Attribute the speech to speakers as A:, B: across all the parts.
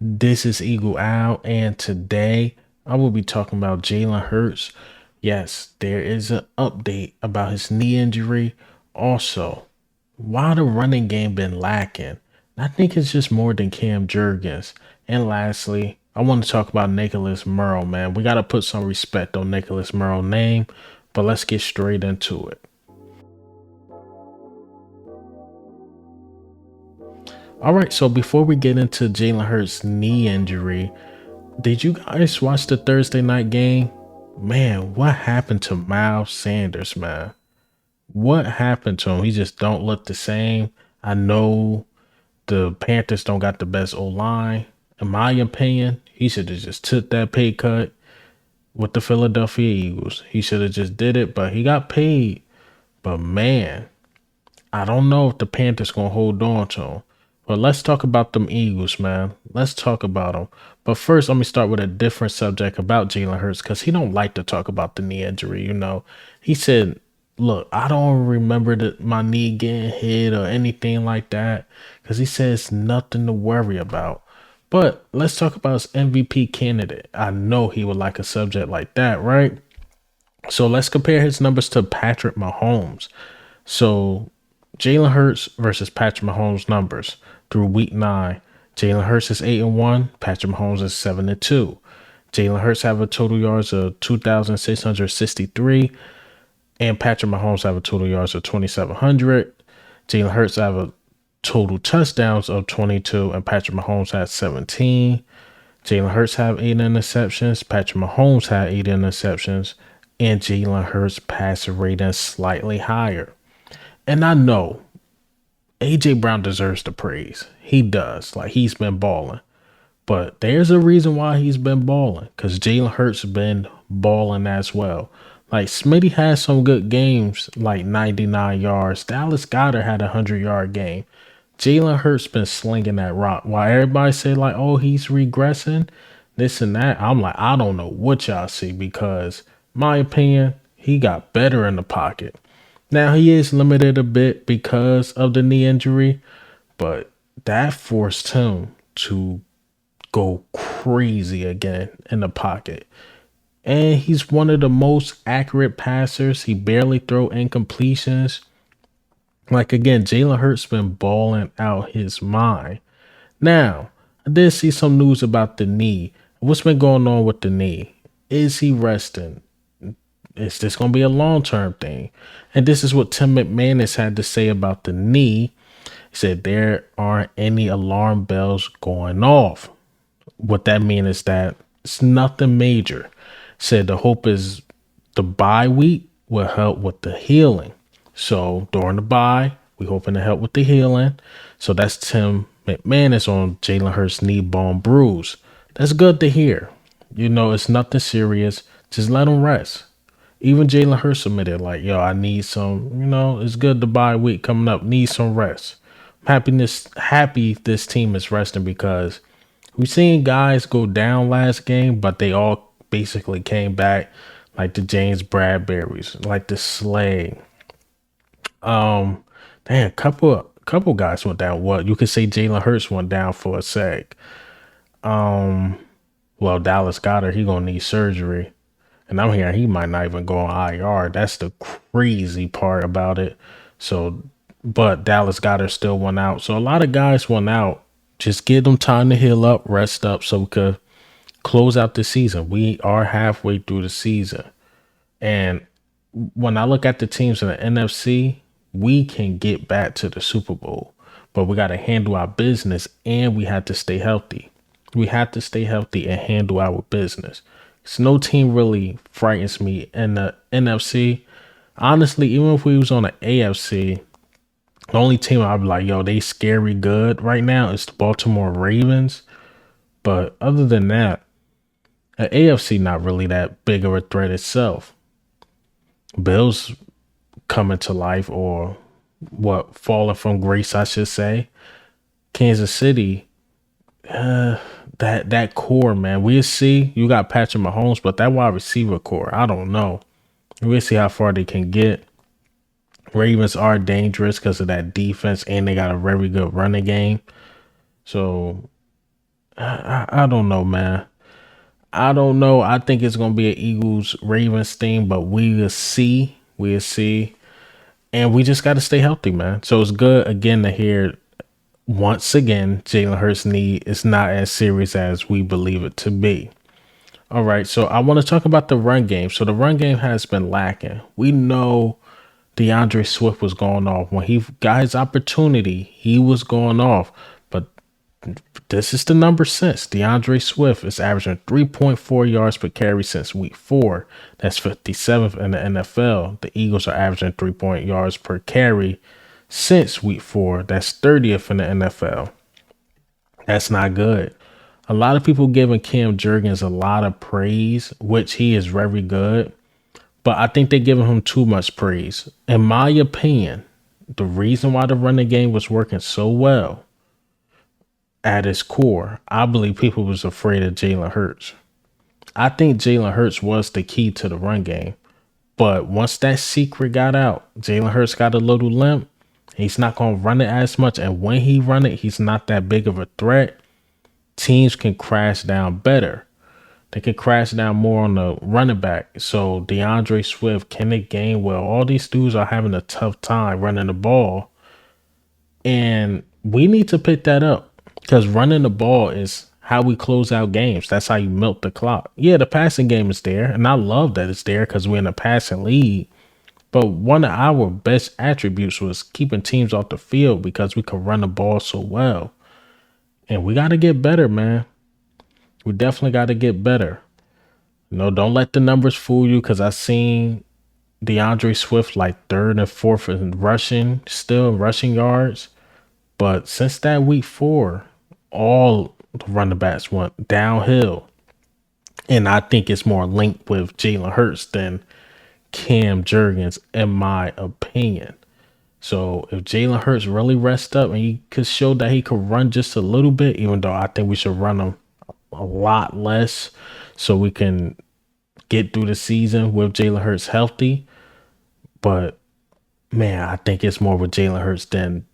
A: This is Eagle Owl, and today I will be talking about Jalen Hurts. Yes, there is an update about his knee injury. Also, why the running game been lacking? I think it's just more than Cam Jurgens. And lastly, I want to talk about Nicholas Morrow, man. We got to put some respect on Nicholas Morrow's name, but let's get straight into it. All right, so before we get into Jalen Hurts' knee injury, did you guys watch the Thursday night game? Man, what happened to Miles Sanders, man? What happened to him? He just don't look the same. I know the Panthers don't got the best O line. In my opinion, he should have just took that pay cut with the Philadelphia Eagles. He should have just did it, but he got paid. But man, I don't know if the Panthers gonna hold on to him. But let's talk about them Eagles, man. Let's talk about them. But first, let me start with a different subject about Jalen Hurts because he don't like to talk about the knee injury. He said, "Look, I don't remember my knee getting hit or anything like that," because he says nothing to worry about. But let's talk about his MVP candidate. I know he would like a subject like that, right? So let's compare his numbers to Patrick Mahomes. So Jalen Hurts versus Patrick Mahomes numbers through week 9. Jalen Hurts is 8-1. Patrick Mahomes is 7-2. Jalen Hurts have a total yards of 2,663, and Patrick Mahomes have a total yards of 2,700. Jalen Hurts have a total touchdowns of 22, and Patrick Mahomes has 17. Jalen Hurts have 8 interceptions. Patrick Mahomes had 8 interceptions, and Jalen Hurts passer rating slightly higher. And I know AJ Brown deserves the praise. He does. Like he's been balling. But there's a reason why he's been balling. Because Jalen Hurts been balling as well. Like Smitty has some good games, like 99 yards. Dallas Goedert had a 100-yard game. Jalen Hurts been slinging that rock. While everybody say like, oh, he's regressing, this and that. I'm like, I don't know what y'all see because my opinion, he got better in the pocket. Now he is limited a bit because of the knee injury, but that forced him to go crazy again in the pocket. And he's one of the most accurate passers. He barely throw incompletions. Like again, Jalen Hurts been balling out his mind. Now, I did see some news about the knee. What's been going on with the knee? Is he resting? Is this going to be a long-term thing? And this is what Tim McManus had to say about the knee. He said there aren't any alarm bells going off. What that means is that it's nothing major. Said the hope is the bye week will help with the healing. So during the bye, we hoping to help with the healing. So that's Tim McManus on Jalen Hurts knee bone bruise. That's good to hear. It's nothing serious. Just let him rest. Even Jalen Hurts admitted, like, yo, I need some, it's good to bye week coming up. Need some rest. Happy this team is resting because we've seen guys go down last game, but they all basically came back, like the James Bradberries, like the Slay. Damn, couple guys went down. What you could say Jalen Hurts went down for a sec. Well, Dallas Goedert, he gonna need surgery. And I'm hearing he might not even go on IR. That's the crazy part about it. So, but Dallas Goedert still went out. So a lot of guys went out. Just give them time to heal up, rest up, so we could close out the season. We are halfway through the season. And when I look at the teams in the NFC, we can get back to the Super Bowl. But we got to handle our business and we have to stay healthy. We have to stay healthy and handle our business. So no team really frightens me in the NFC. Honestly, even if we was on the AFC, the only team I'd be like, yo, they scary good right now is the Baltimore Ravens. But other than that, the AFC not really that big of a threat itself. Bills coming to life or what falling from grace, I should say. Kansas City, that core, man. We'll see. You got Patrick Mahomes, but that wide receiver core, I don't know. We'll see how far they can get. Ravens are dangerous because of that defense, and they got a very good running game. So I don't know, man. I don't know. I think it's gonna be an Eagles Ravens thing, but we will see. We'll see. And we just got to stay healthy, man. So it's good again to hear once again Jalen Hurts' knee is not as serious as we believe it to be. All right, so I want to talk about the run game. So the run game has been lacking. We know DeAndre Swift was going off when he got his opportunity. He was going off, but this is the number since DeAndre Swift is averaging 3.4 yards per carry since week 4. That's 57th in the NFL. The Eagles are averaging 3 yards per carry since week 4. That's 30th in the NFL. That's not good. A lot of people giving Cam Jurgens a lot of praise, which he is very good, but I think they're giving him too much praise. In my opinion, the reason why the running game was working so well at its core, I believe people was afraid of Jalen Hurts. I think Jalen Hurts was the key to the run game. But once that secret got out, Jalen Hurts got a little limp. He's not going to run it as much. And when he run it, he's not that big of a threat. Teams can crash down better. They can crash down more on the running back. So DeAndre Swift, Kenneth Gainwell, all these dudes are having a tough time running the ball. And we need to pick that up because running the ball is how we close out games. That's how you milk the clock. Yeah, the passing game is there. And I love that it's there because we're in a passing league. But one of our best attributes was keeping teams off the field because we could run the ball so well. And we got to get better, man. We definitely got to get better. Don't let the numbers fool you because I seen DeAndre Swift like third and fourth in rushing, still rushing yards. But since that week 4, all the running backs went downhill. And I think it's more linked with Jalen Hurts than Cam Jurgens, in my opinion. So if Jalen Hurts really rests up and he could show that he could run just a little bit, even though I think we should run him a lot less so we can get through the season with Jalen Hurts healthy. But man, I think it's more with Jalen Hurts than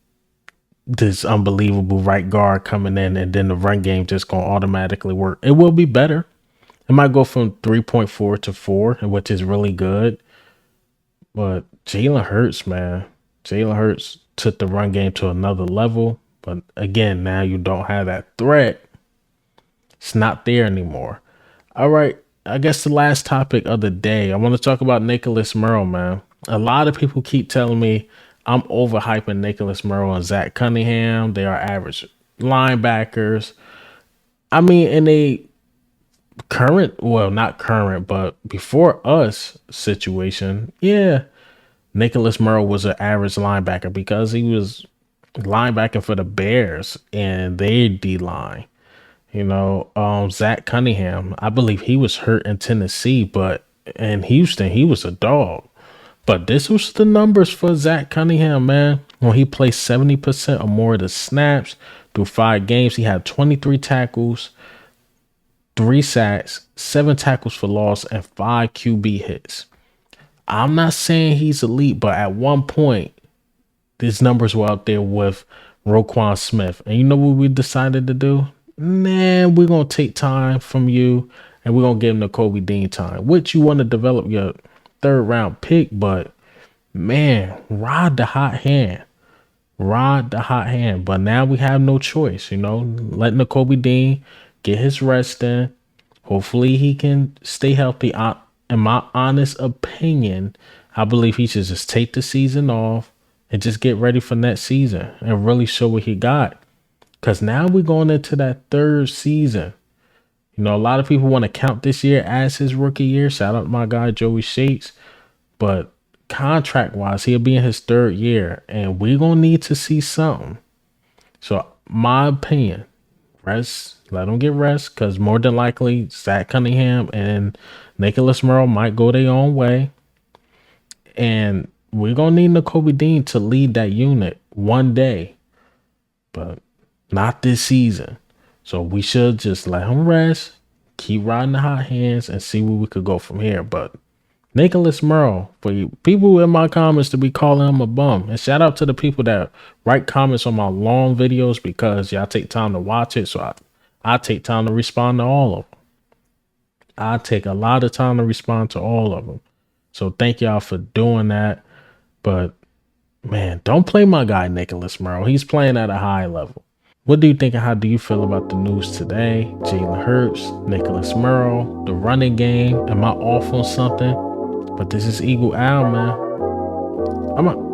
A: this unbelievable right guard coming in and then the run game just going to automatically work. It will be better. It might go from 3.4 to 4, which is really good. But Jalen Hurts, man. Jalen Hurts took the run game to another level. But again, now you don't have that threat. It's not there anymore. All right. I guess the last topic of the day, I want to talk about Nicholas Morrow, man. A lot of people keep telling me I'm overhyping Nicholas Morrow and Zach Cunningham. They are average linebackers. I mean, in a current, well, not current, but before us situation, yeah, Nicholas Morrow was an average linebacker because he was linebacking for the Bears and their D line. Zach Cunningham, I believe he was hurt in Tennessee, but in Houston, he was a dog. But this was the numbers for Zach Cunningham, man. When he played 70% or more of the snaps through 5 games, he had 23 tackles, 3 sacks, 7 tackles for loss, and 5 QB hits. I'm not saying he's elite, but at one point, these numbers were out there with Roquan Smith. And you know what we decided to do? Man, we're going to take time from you and we're going to give him the Kobe Dean time, which you want to develop your 3rd round pick. But man, ride the hot hand. Ride the hot hand. But now we have no choice, letting the Kobe Dean get his rest in. Hopefully he can stay healthy. In my honest opinion, I believe he should just take the season off and just get ready for next season and really show what he got. Because now we're going into that 3rd season. A lot of people want to count this year as his rookie year. Shout out to my guy, Joey Shakes. But contract-wise, he'll be in his 3rd year. And we're going to need to see something. So, my opinion, rest. Let him get rest. Because more than likely, Zach Cunningham and Nicholas Morrow might go their own way. And we're going to need Nakobe Dean to lead that unit one day. But not this season. So we should just let him rest, keep riding the hot hands, and see where we could go from here. But Nicholas Morrow, for you people in my comments to be calling him a bum. And shout out to the people that write comments on my long videos because y'all take time to watch it. So I take time to respond to all of them. I take a lot of time to respond to all of them. So thank y'all for doing that. But man, don't play my guy Nicholas Morrow. He's playing at a high level. What do you think and how do you feel about the news today? Jalen Hurts, Nicholas Morrow, the running game. Am I off on something? But this is Eagle Al, man. I'm a